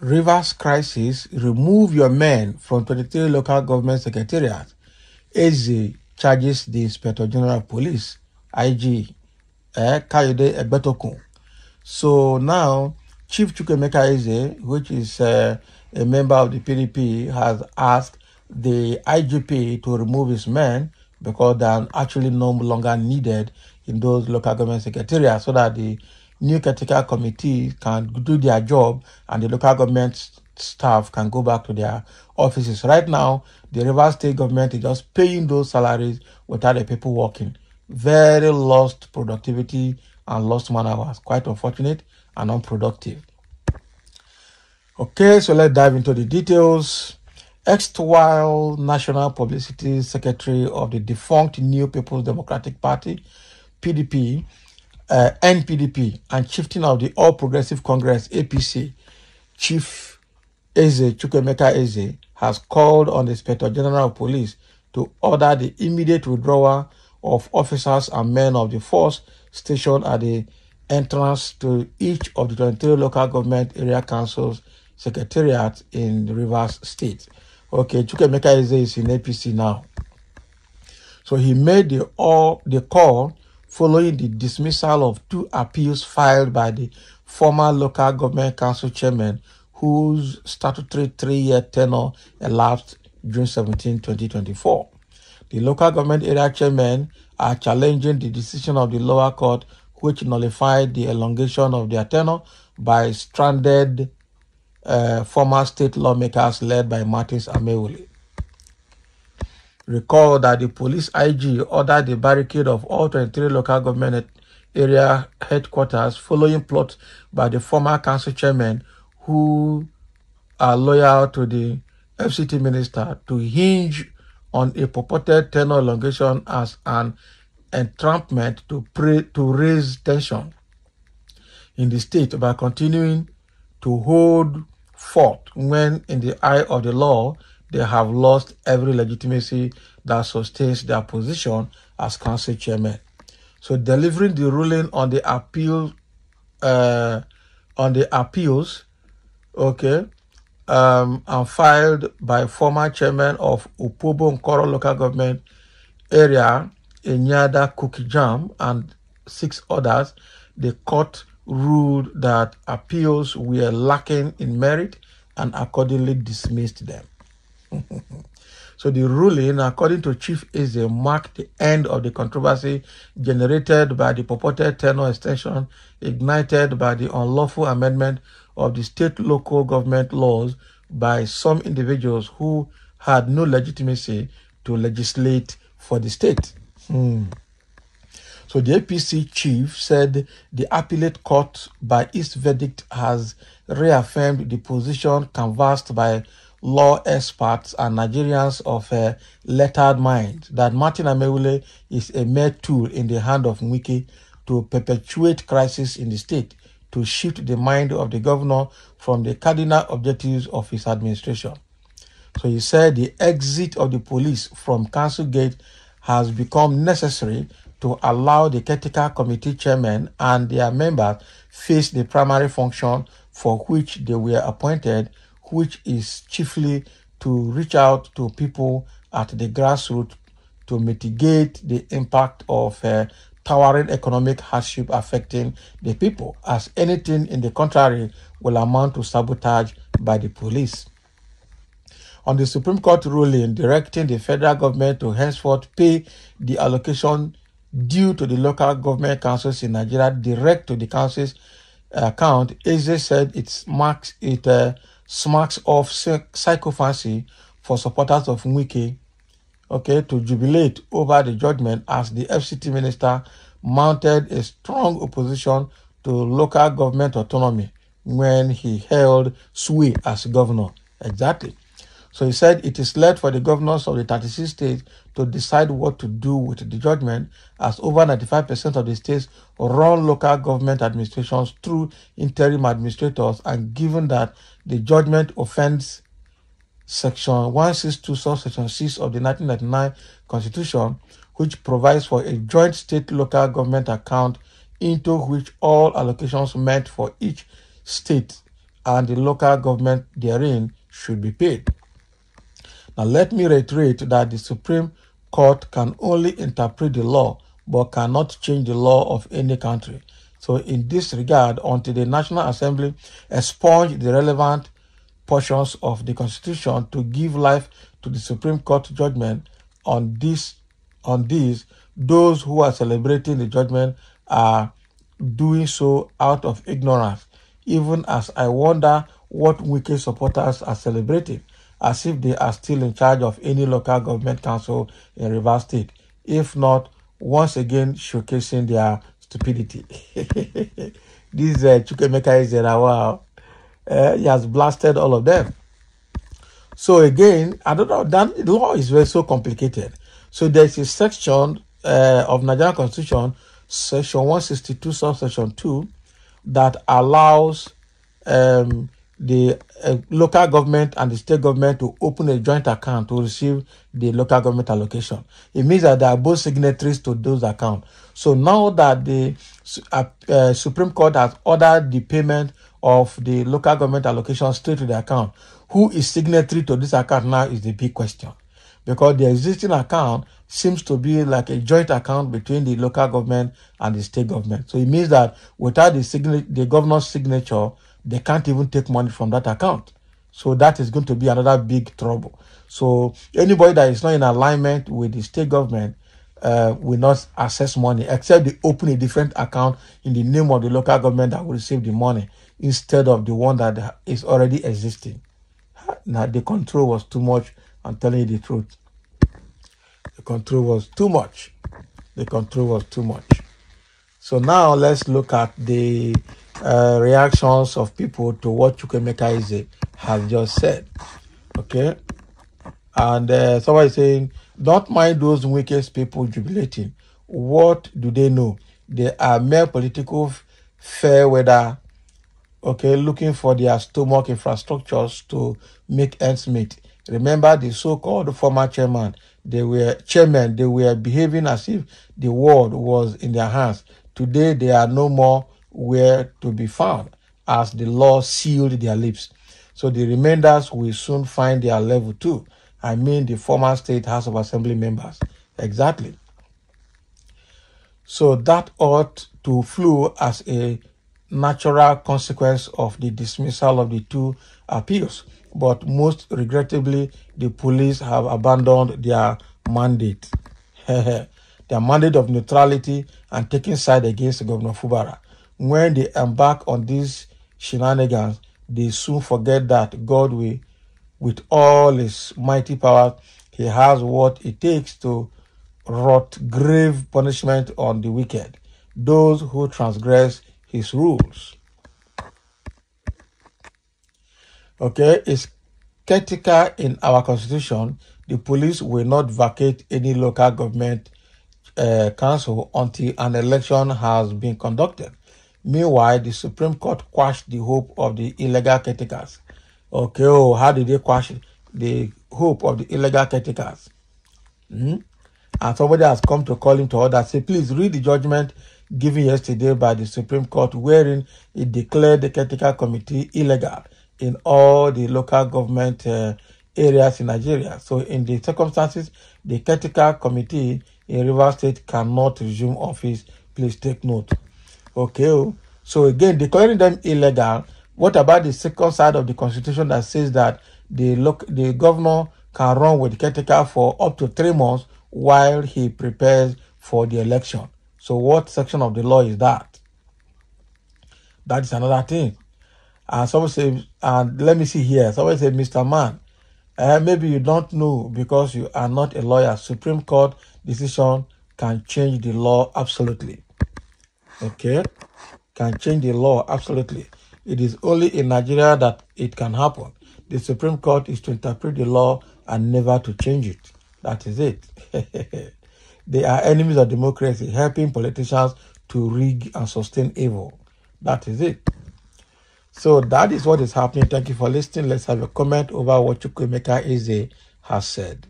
Rivers crisis, remove your men from 23 local government secretariats. Eze charges the Inspector General of Police, IG, Kayode Egbetokun. So now, Chief Chukwuemeka Eze, which is a member of the PDP, has asked the IGP to remove his men because they are actually no longer needed in those local government secretariats, so that the new caretaker committee can do their job and the local government staff can go back to their offices. Right now, the Rivers State government is just paying those salaries without the people working. Very lost productivity and lost man hours. Quite unfortunate and unproductive. Okay, so let's dive into the details. Erstwhile National Publicity Secretary of the defunct New People's Democratic Party, PDP, NPDP, and chieftain of the All Progressive Congress, APC, Chief Chukwuemeka Eze, has called on the Inspector General of Police to order the immediate withdrawal of officers and men of the force stationed at the entrance to each of the 23 local government area councils secretariats in Rivers State. Okay, Chukwuemeka Eze is in APC now. So he made the call following the dismissal of 2 appeals filed by the former local government council chairman whose statutory 3-year tenure elapsed June 17, 2024. The local government area chairmen are challenging the decision of the lower court, which nullified the elongation of their tenure by stranded former state lawmakers led by Martins Amewule. Recall that the police IG ordered the barricade of all 23 local government area headquarters following plots by the former council chairmen who are loyal to the FCT minister to hinge on a purported tenure elongation as an entrapment to raise tension in the state by continuing to hold forth when, in the eye of the law, they have lost every legitimacy that sustains their position as council chairman. So, delivering the ruling on the appeals, okay, and filed by former chairman of Upobo Nkoro local government area, Enyada Kukijam, and 6 others, the court ruled that appeals were lacking in merit and accordingly dismissed them. So the ruling, according to Chief Eze, marked the end of the controversy generated by the purported tenure extension ignited by the unlawful amendment of the state local government laws by some individuals who had no legitimacy to legislate for the state. So the APC chief said the appellate court by its verdict has reaffirmed the position canvassed by law experts and Nigerians of a lettered mind that Martin Amewule is a mere tool in the hand of Wike to perpetuate crisis in the state, to shift the mind of the governor from the cardinal objectives of his administration. So he said the exit of the police from Council Gate has become necessary to allow the caretaker committee chairmen and their members face the primary function for which they were appointed, which is chiefly to reach out to people at the grassroots to mitigate the impact of towering economic hardship affecting the people, as anything in the contrary will amount to sabotage by the police. On the Supreme Court ruling directing the federal government to henceforth pay the allocation due to the local government councils in Nigeria direct to the council's account, Eze said it smacks of sycophancy for supporters of Wike, okay, to jubilate over the judgment as the FCT minister mounted a strong opposition to local government autonomy when he held sway as governor. Exactly. So he said it is left for the governors of the 36 states to decide what to do with the judgment, as over 95% of the states run local government administrations through interim administrators, and given that the judgment offends Section 162, subsection 6 of the 1999 Constitution, which provides for a joint state local government account into which all allocations meant for each state and the local government therein should be paid. Now, let me reiterate that the Supreme Court can only interpret the law but cannot change the law of any country. So, in this regard, until the National Assembly expunge the relevant portions of the Constitution to give life to the Supreme Court judgment on these, those who are celebrating the judgment are doing so out of ignorance, even as I wonder what wicked supporters are celebrating, as if they are still in charge of any local government council in Rivers State, if not once again showcasing their stupidity. This Chukwuemeka is a wow. He has blasted all of them. So again, I don't know, that the law is very so complicated. So there's a section of Nigerian Constitution, section 162, subsection 2, that allows the local government and the state government to open a joint account to receive the local government allocation. It means that they are both signatories to those accounts. So now that the Supreme Court has ordered the payment of the local government allocation straight to the account, who is signatory to this account now is the big question. Because the existing account seems to be like a joint account between the local government and the state government. So it means that without the governor's signature, they can't even take money from that account. So that is going to be another big trouble. So anybody that is not in alignment with the state government will not access money, except they open a different account in the name of the local government that will receive the money instead of the one that is already existing. Now, the control was too much. I'm telling you the truth. The control was too much. The control was too much. So now let's look at the reactions of people to what Chukwuemeka has just said. Okay? And somebody saying, don't mind those wicked people jubilating. What do they know? They are mere political fair weather, okay, looking for their stomach infrastructures to make ends meet. Remember the so-called former chairman, they were behaving as if the world was in their hands. Today, they are no more where to be found, as the law sealed their lips. So the remainders will soon find their level too. I mean the former State House of Assembly members. Exactly. So that ought to flow as a natural consequence of the dismissal of the two appeals. But most regrettably, the police have abandoned their mandate. Their mandate of neutrality and taking side against Governor Fubara. When they embark on these shenanigans, they soon forget that God will, with all his mighty power, he has what it takes to wrought grave punishment on the wicked, those who transgress his rules. Okay, it's critical in our constitution, the police will not vacate any local government council until an election has been conducted. Meanwhile, the Supreme Court quashed the hope of the illegal caretakers. Okay, oh, how did they quash the hope of the illegal caretakers? And somebody has come to call him to order. Say, please read the judgment given yesterday by the Supreme Court, wherein it declared the caretaker committee illegal in all the local government areas in Nigeria. So in the circumstances, the caretaker committee in Rivers State cannot resume office. Please take note. Okay. So again, declaring them illegal. What about the second side of the Constitution that says that the governor can run with the caretaker for up to 3 months while he prepares for the election? So what section of the law is that? That is another thing. And someone say, and let me see here. Someone say, Mr. Man, maybe you don't know because you are not a lawyer. Supreme Court decision can change the law absolutely. Okay? Can change the law absolutely. It is only in Nigeria that it can happen. The Supreme Court is to interpret the law and never to change it. That is it. They are enemies of democracy, helping politicians to rig and sustain evil. That is it. So that is what is happening. Thank you for listening. Let's have a comment over what Chukwuemeka Eze has said.